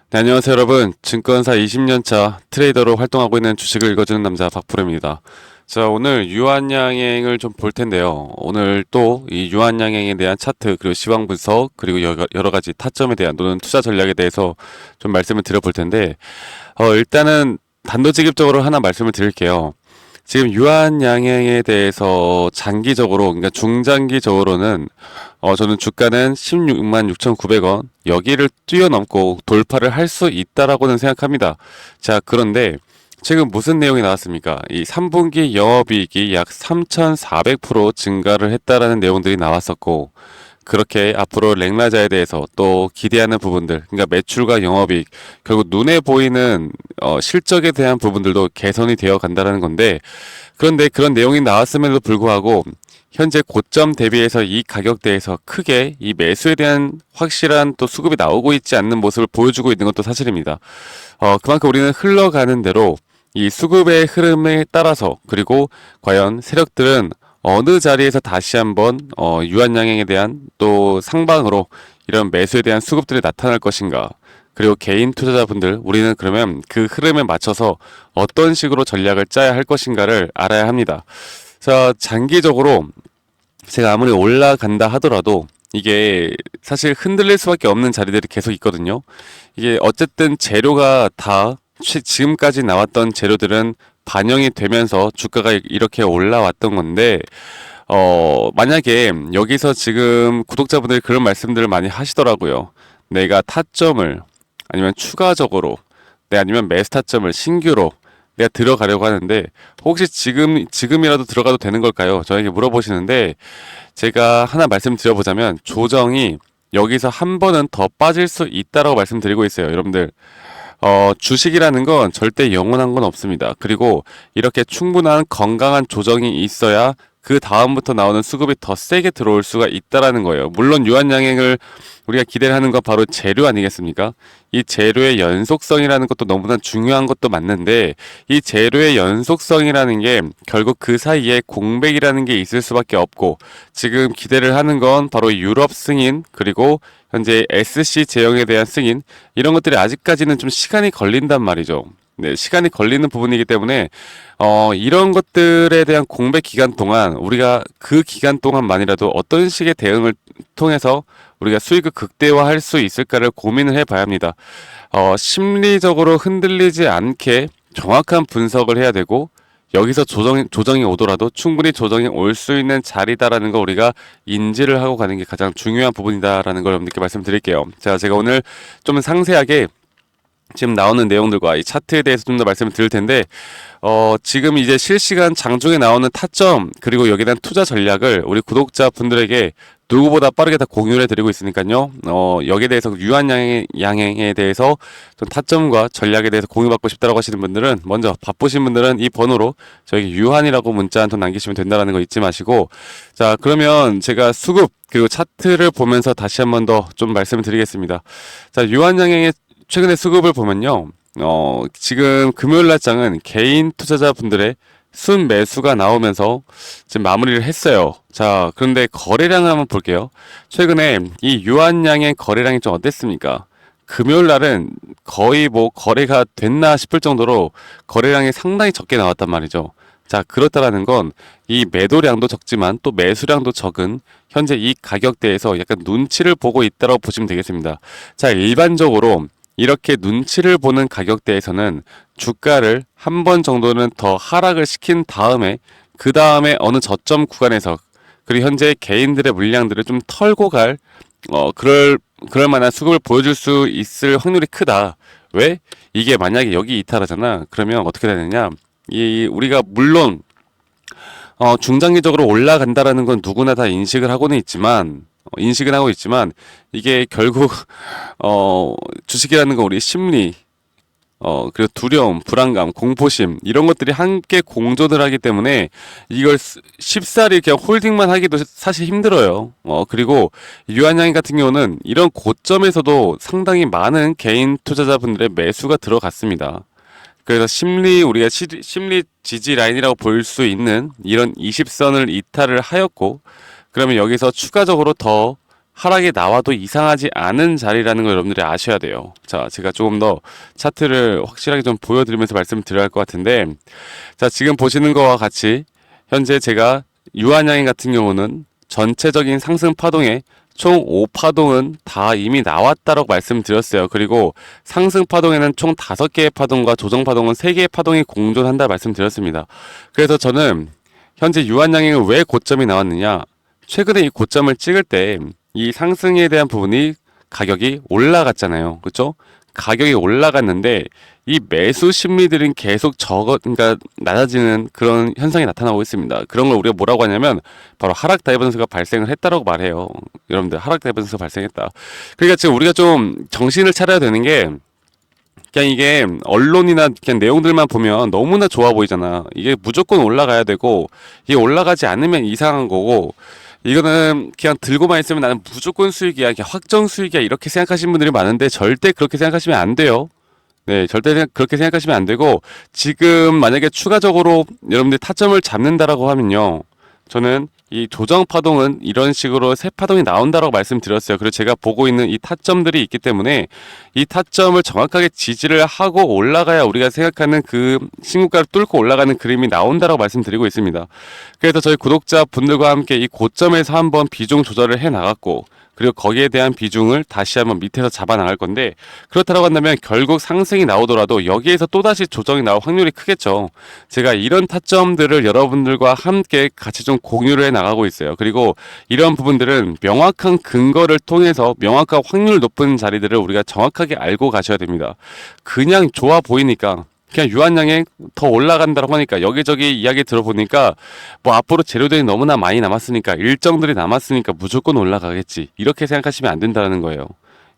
네, 안녕하세요 여러분. 증권사 20년차 트레이더로 활동하고 있는 주식을 읽어주는 남자 박프로입니다. 자, 오늘 유한양행을 좀 볼 텐데요. 오늘 또 이 유한양행에 대한 차트 그리고 시황 분석 그리고 여러 가지 타점에 대한 또는 투자 전략에 대해서 좀 말씀을 드려볼 텐데 일단은 단도직입적으로 하나 말씀을 드릴게요. 지금 유한양행에 대해서 장기적으로, 그러니까 중장기적으로는 저는 주가는 16만 6,900원 여기를 뛰어넘고 돌파를 할 수 있다라고는 생각합니다. 자, 그런데 지금 무슨 내용이 나왔습니까? 이 3분기 영업이익이 약 3,400% 증가를 했다라는 내용들이 나왔었고, 그렇게 앞으로 렉나자에 대해서 또 기대하는 부분들, 그러니까 매출과 영업이익, 결국 눈에 보이는 실적에 대한 부분들도 개선이 되어 간다는 건데, 그런데 그런 내용이 나왔음에도 불구하고 현재 고점 대비해서 이 가격대에서 크게 이 매수에 대한 확실한 또 수급이 나오고 있지 않는 모습을 보여주고 있는 것도 사실입니다. 그만큼 우리는 흘러가는 대로 이 수급의 흐름에 따라서, 그리고 과연 세력들은 어느 자리에서 다시 한번 유한양행에 대한 또 상방으로 이런 매수에 대한 수급들이 나타날 것인가, 그리고 개인 투자자분들, 우리는 그러면 그 흐름에 맞춰서 어떤 식으로 전략을 짜야 할 것인가를 알아야 합니다. 자, 장기적으로 제가 아무리 올라간다 하더라도 이게 사실 흔들릴 수밖에 없는 자리들이 계속 있거든요. 이게 어쨌든 재료가 다 지금까지 나왔던 재료들은 반영이 되면서 주가가 이렇게 올라왔던 건데, 만약에 여기서 지금 구독자분들이 그런 말씀들을 많이 하시더라고요. 내가 타점을 아니면 추가적으로, 아니면 매수 타점을 신규로 내가 들어가려고 하는데 혹시 지금이라도 들어가도 되는 걸까요? 저에게 물어보시는데, 제가 하나 말씀드려보자면 조정이 여기서 한 번은 더 빠질 수 있다라고 말씀드리고 있어요. 여러분들, 주식이라는 건 절대 영원한 건 없습니다. 그리고 이렇게 충분한 건강한 조정이 있어야 그 다음부터 나오는 수급이 더 세게 들어올 수가 있다라는 거예요. 물론 유한양행을 우리가 기대를 하는 건 바로 재료 아니겠습니까? 이 재료의 연속성이라는 것도 너무나 중요한 것도 맞는데, 이 재료의 연속성이라는 게 결국 그 사이에 공백이라는 게 있을 수밖에 없고, 지금 기대를 하는 건 바로 유럽 승인, 그리고 현재 SC 제형에 대한 승인, 이런 것들이 아직까지는 좀 시간이 걸린단 말이죠. 네, 시간이 걸리는 부분이기 때문에 이런 것들에 대한 공백 기간 동안 우리가 그 기간 동안만이라도 어떤 식의 대응을 통해서 우리가 수익을 극대화할 수 있을까를 고민을 해봐야 합니다. 심리적으로 흔들리지 않게 정확한 분석을 해야 되고, 여기서 조정이 오더라도 충분히 조정이 올 수 있는 자리다라는 거 우리가 인지를 하고 가는 게 가장 중요한 부분이다라는 걸 여러분들께 말씀드릴게요. 자, 제가 오늘 좀 상세하게 지금 나오는 내용들과 이 차트에 대해서 좀 더 말씀을 드릴 텐데, 지금 이제 실시간 장중에 나오는 타점 그리고 여기에 대한 투자 전략을 우리 구독자분들에게 누구보다 빠르게 다 공유를 해드리고 있으니까요. 여기에 대해서 유한양행에 대해서 좀 타점과 전략에 대해서 공유받고 싶다라고 하시는 분들은, 먼저 바쁘신 분들은 이 번호로 저에게 유한이라고 문자 한 통 남기시면 된다는 거 잊지 마시고, 자, 그러면 제가 수급 그리고 차트를 보면서 다시 한번 더 좀 말씀을 드리겠습니다. 자, 유한양행의 최근에 수급을 보면요. 지금 금요일 날장은 개인 투자자분들의 순 매수가 나오면서 지금 마무리를 했어요. 자, 그런데 거래량을 한번 볼게요. 최근에 이 유한양의 거래량이 좀 어땠습니까? 금요일 날은 거의 뭐 거래가 됐나 싶을 정도로 거래량이 상당히 적게 나왔단 말이죠. 자, 그렇다라는 건 이 매도량도 적지만 또 매수량도 적은 현재 이 가격대에서 약간 눈치를 보고 있다고 보시면 되겠습니다. 자, 일반적으로 이렇게 눈치를 보는 가격대에서는 주가를 한 번 정도는 더 하락을 시킨 다음에, 그 다음에 어느 저점 구간에서, 그리고 현재 개인들의 물량들을 좀 털고 갈 그럴 만한 수급을 보여줄 수 있을 확률이 크다. 왜? 이게 만약에 여기 이탈하잖아. 그러면 어떻게 되느냐? 우리가 물론 중장기적으로 올라간다라는 건 누구나 다 인식은 하고 있지만, 이게 결국 주식이라는 건 우리 심리, 그리고 두려움, 불안감, 공포심, 이런 것들이 함께 공존을 하기 때문에 이걸 쉽사리 그냥 홀딩만 하기도 사실 힘들어요. 그리고 유한양행 같은 경우는 이런 고점에서도 상당히 많은 개인 투자자분들의 매수가 들어갔습니다. 그래서 우리가 심리 지지 라인이라고 볼 수 있는 이런 20선을 이탈을 하였고, 그러면 여기서 추가적으로 더 하락이 나와도 이상하지 않은 자리라는 걸 여러분들이 아셔야 돼요. 자, 제가 조금 더 차트를 확실하게 좀 보여드리면서 말씀을 드려야 할 것 같은데, 자, 지금 보시는 거와 같이 현재 제가 유한양행 같은 경우는 전체적인 상승 파동에 총 5파동은 다 이미 나왔다라고 말씀드렸어요. 그리고 상승 파동에는 총 5개의 파동과 조정 파동은 3개의 파동이 공존한다 말씀드렸습니다. 그래서 저는 현재 유한양행은 왜 고점이 나왔느냐? 최근에 이 고점을 찍을 때 이 상승에 대한 부분이 가격이 올라갔잖아요. 그렇죠? 가격이 올라갔는데 이 매수 심리들은 계속 그러니까 낮아지는 그런 현상이 나타나고 있습니다. 그런 걸 우리가 뭐라고 하냐면 바로 하락 다이버전스가 발생을 했다라고 말해요. 여러분들 하락 다이버전스가 발생했다. 그러니까 지금 우리가 좀 정신을 차려야 되는 게 그냥 이게 언론이나 그냥 내용들만 보면 너무나 좋아 보이잖아. 이게 무조건 올라가야 되고 이게 올라가지 않으면 이상한 거고 이거는 그냥 들고만 있으면 나는 무조건 수익이야, 그냥 확정 수익이야 이렇게 생각하시는 분들이 많은데 절대 그렇게 생각하시면 안 돼요. 네, 절대 그렇게 생각하시면 안 되고 지금 만약에 추가적으로 여러분들이 타점을 잡는다라고 하면요. 저는 이 조정 파동은 이런 식으로 새 파동이 나온다라고 말씀드렸어요. 그리고 제가 보고 있는 이 타점들이 있기 때문에 이 타점을 정확하게 지지를 하고 올라가야 우리가 생각하는 그 신고가를 뚫고 올라가는 그림이 나온다라고 말씀드리고 있습니다. 그래서 저희 구독자분들과 함께 이 고점에서 한번 비중 조절을 해 나갔고 그리고 거기에 대한 비중을 다시 한번 밑에서 잡아 나갈 건데 그렇다고 한다면 결국 상승이 나오더라도 여기에서 또다시 조정이 나올 확률이 크겠죠. 제가 이런 타점들을 여러분들과 함께 같이 좀 공유를 해 나가고 있어요. 그리고 이런 부분들은 명확한 근거를 통해서 명확한 확률 높은 자리들을 우리가 정확하게 알고 가셔야 됩니다. 그냥 좋아 보이니까 그냥 유한양행 더 올라간다고 하니까 여기저기 이야기 들어보니까 뭐 앞으로 재료들이 너무나 많이 남았으니까 일정들이 남았으니까 무조건 올라가겠지 이렇게 생각하시면 안 된다는 거예요.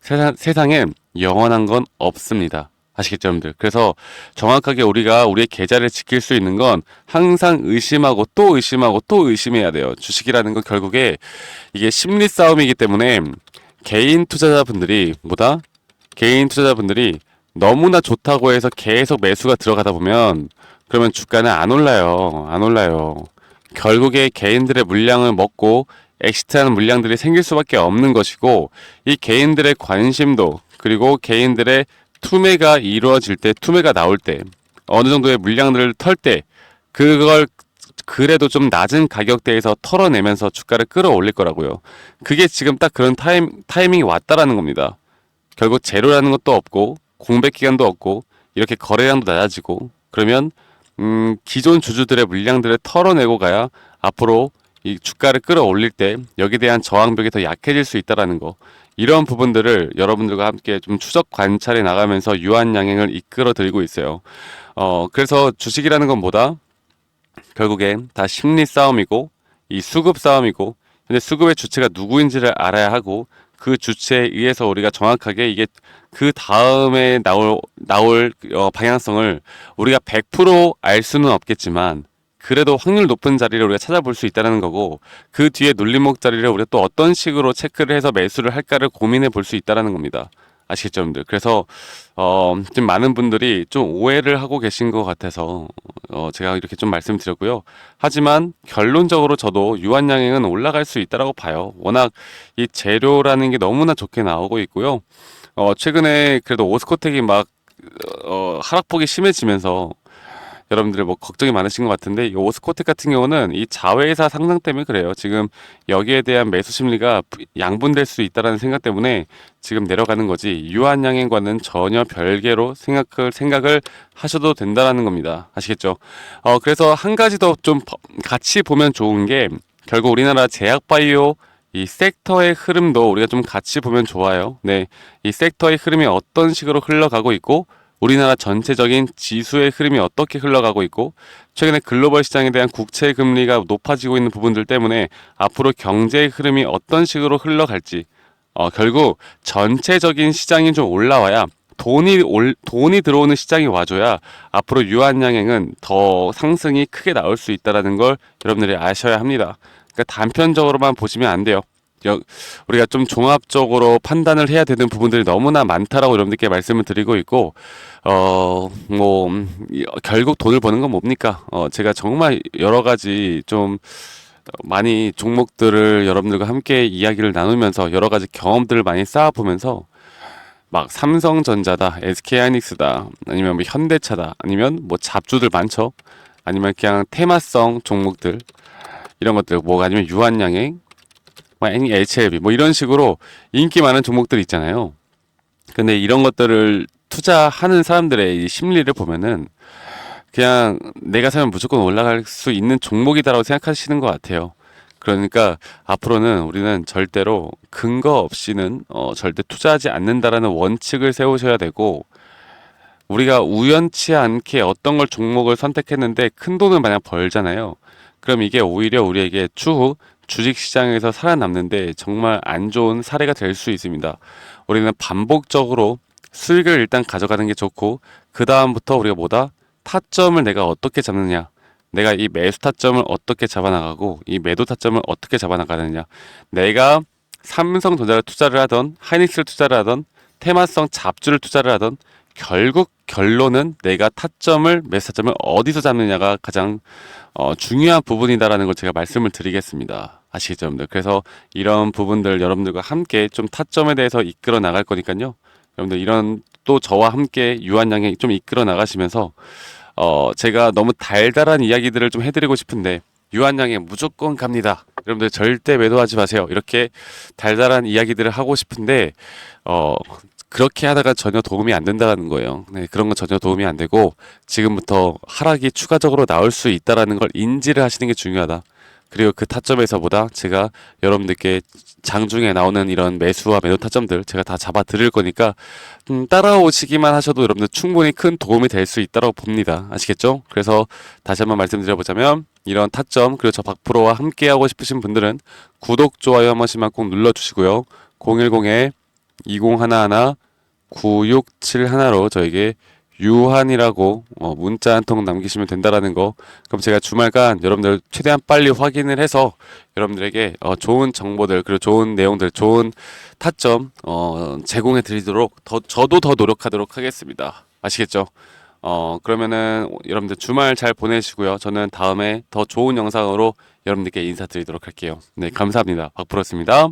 세상엔 영원한 건 없습니다. 아시겠죠, 여러분들? 그래서 정확하게 우리가 우리의 계좌를 지킬 수 있는 건 항상 의심하고 또 의심하고 또 의심해야 돼요. 주식이라는 건 결국에 이게 심리 싸움이기 때문에 개인 투자자분들이 너무나 좋다고 해서 계속 매수가 들어가다 보면 그러면 주가는 안 올라요. 안 올라요. 결국에 개인들의 물량을 먹고 엑시트하는 물량들이 생길 수밖에 없는 것이고 이 개인들의 관심도 그리고 개인들의 투매가 이루어질 때 투매가 나올 때 어느 정도의 물량들을 털 때 그걸 그래도 좀 낮은 가격대에서 털어내면서 주가를 끌어올릴 거라고요. 그게 지금 딱 그런 타이밍이 왔다라는 겁니다. 결국 재료라는 것도 없고 공백 기간도 없고 이렇게 거래량도 낮아지고 그러면 기존 주주들의 물량들을 털어내고 가야 앞으로 이 주가를 끌어올릴 때 여기에 대한 저항벽이 더 약해질 수 있다라는 거 이런 부분들을 여러분들과 함께 좀 추적 관찰해 나가면서 유한양행을 이끌어 드리고 있어요. 그래서 주식이라는 건 뭐다? 결국엔 다 심리 싸움이고 이 수급 싸움이고 근데 수급의 주체가 누구인지를 알아야 하고 그 주체에 의해서 우리가 정확하게 이게 그 다음에 나올 방향성을 우리가 100%알 수는 없겠지만 그래도 확률 높은 자리를 우리가 찾아볼 수 있다는 거고 그 뒤에 눌림목 자리를 우리가 또 어떤 식으로 체크를 해서 매수를 할까를 고민해 볼 수 있다는 겁니다. 아시겠죠, 여러분들? 그래서 지금 많은 분들이 좀 오해를 하고 계신 것 같아서 제가 이렇게 좀 말씀드렸고요. 하지만 결론적으로 저도 유한양행은 올라갈 수 있다라고 봐요. 워낙 이 재료라는 게 너무나 좋게 나오고 있고요. 최근에 그래도 오스코텍이 막 하락폭이 심해지면서 여러분들이 뭐 걱정이 많으신 것 같은데 이 오스코텍 같은 경우는 이 자회사 상장 때문에 그래요. 지금 여기에 대한 매수 심리가 양분될 수 있다는 생각 때문에 지금 내려가는 거지 유한양행과는 전혀 별개로 생각을 하셔도 된다라는 겁니다. 아시겠죠? 그래서 한 가지 더 좀 같이 보면 좋은 게 결국 우리나라 제약바이오 이 섹터의 흐름도 우리가 좀 같이 보면 좋아요. 네, 이 섹터의 흐름이 어떤 식으로 흘러가고 있고 우리나라 전체적인 지수의 흐름이 어떻게 흘러가고 있고 최근에 글로벌 시장에 대한 국채 금리가 높아지고 있는 부분들 때문에 앞으로 경제의 흐름이 어떤 식으로 흘러갈지 결국 전체적인 시장이 좀 올라와야 돈이 들어오는 시장이 와줘야 앞으로 유한양행은 더 상승이 크게 나올 수 있다는 걸 여러분들이 아셔야 합니다. 그러니까 단편적으로만 보시면 안 돼요. 우리가 좀 종합적으로 판단을 해야 되는 부분들이 너무나 많다라고 여러분들께 말씀을 드리고 있고, 결국 돈을 버는 건 뭡니까? 제가 정말 여러 가지 좀, 많이 종목들을 여러분들과 함께 이야기를 나누면서 여러 가지 경험들을 많이 쌓아보면서 막 삼성전자다, SK하이닉스다, 아니면 뭐 현대차다, 아니면 뭐 잡주들 많죠. 아니면 그냥 테마성 종목들 이런 것들 뭐 아니면 유한양행, 뭐 아니 HLB 뭐 이런 식으로 인기 많은 종목들 있잖아요. 근데 이런 것들을 투자하는 사람들의 이 심리를 보면은 그냥 내가 사면 무조건 올라갈 수 있는 종목이다라고 생각하시는 것 같아요. 그러니까 앞으로는 우리는 절대로 근거 없이는 절대 투자하지 않는다라는 원칙을 세우셔야 되고 우리가 우연치 않게 어떤 걸 종목을 선택했는데 큰 돈을 만약 벌잖아요. 그럼 이게 오히려 우리에게 추후 주식시장에서 살아남는데 정말 안 좋은 사례가 될 수 있습니다. 우리는 반복적으로 수익을 일단 가져가는 게 좋고 그 다음부터 우리가 뭐다? 타점을 내가 어떻게 잡느냐. 내가 이 매수 타점을 어떻게 잡아나가고 이 매도 타점을 어떻게 잡아나가느냐. 내가 삼성전자를 투자를 하던 하이닉스를 투자를 하던 테마성 잡주를 투자를 하던 결국 결론은 내가 타점을 매수 타점을 어디서 잡느냐가 가장 중요한 부분이다라는 걸 제가 말씀을 드리겠습니다. 아시겠죠, 여러분들? 그래서 이런 부분들 여러분들과 함께 좀 타점에 대해서 이끌어 나갈 거니까요. 여러분들 이런 또 저와 함께 유한양행 좀 이끌어 나가시면서 제가 너무 달달한 이야기들을 좀 해드리고 싶은데 유한양행 무조건 갑니다. 여러분들 절대 매도하지 마세요. 이렇게 달달한 이야기들을 하고 싶은데 그렇게 하다가 전혀 도움이 안 된다는 거예요. 네, 그런 건 전혀 도움이 안 되고 지금부터 하락이 추가적으로 나올 수 있다라는 걸 인지를 하시는 게 중요하다. 그리고 그 타점에서보다 제가 여러분들께 장중에 나오는 이런 매수와 매도 타점들 제가 다 잡아 드릴 거니까 따라오시기만 하셔도 여러분들 충분히 큰 도움이 될 수 있다고 봅니다. 아시겠죠? 그래서 다시 한번 말씀드려보자면 이런 타점 그리고 저 박프로와 함께 하고 싶으신 분들은 구독, 좋아요 한 번씩만 꼭 눌러주시고요. 010에 2011 9671로 저에게 유한이라고 문자 한 통 남기시면 된다라는 거. 그럼 제가 주말간 여러분들 최대한 빨리 확인을 해서 여러분들에게 좋은 정보들 그리고 좋은 내용들 좋은 타점 제공해 드리도록 저도 더 노력하도록 하겠습니다. 아시겠죠? 그러면은 여러분들 주말 잘 보내시고요. 저는 다음에 더 좋은 영상으로 여러분들께 인사드리도록 할게요. 네, 감사합니다. 박프로였습니다.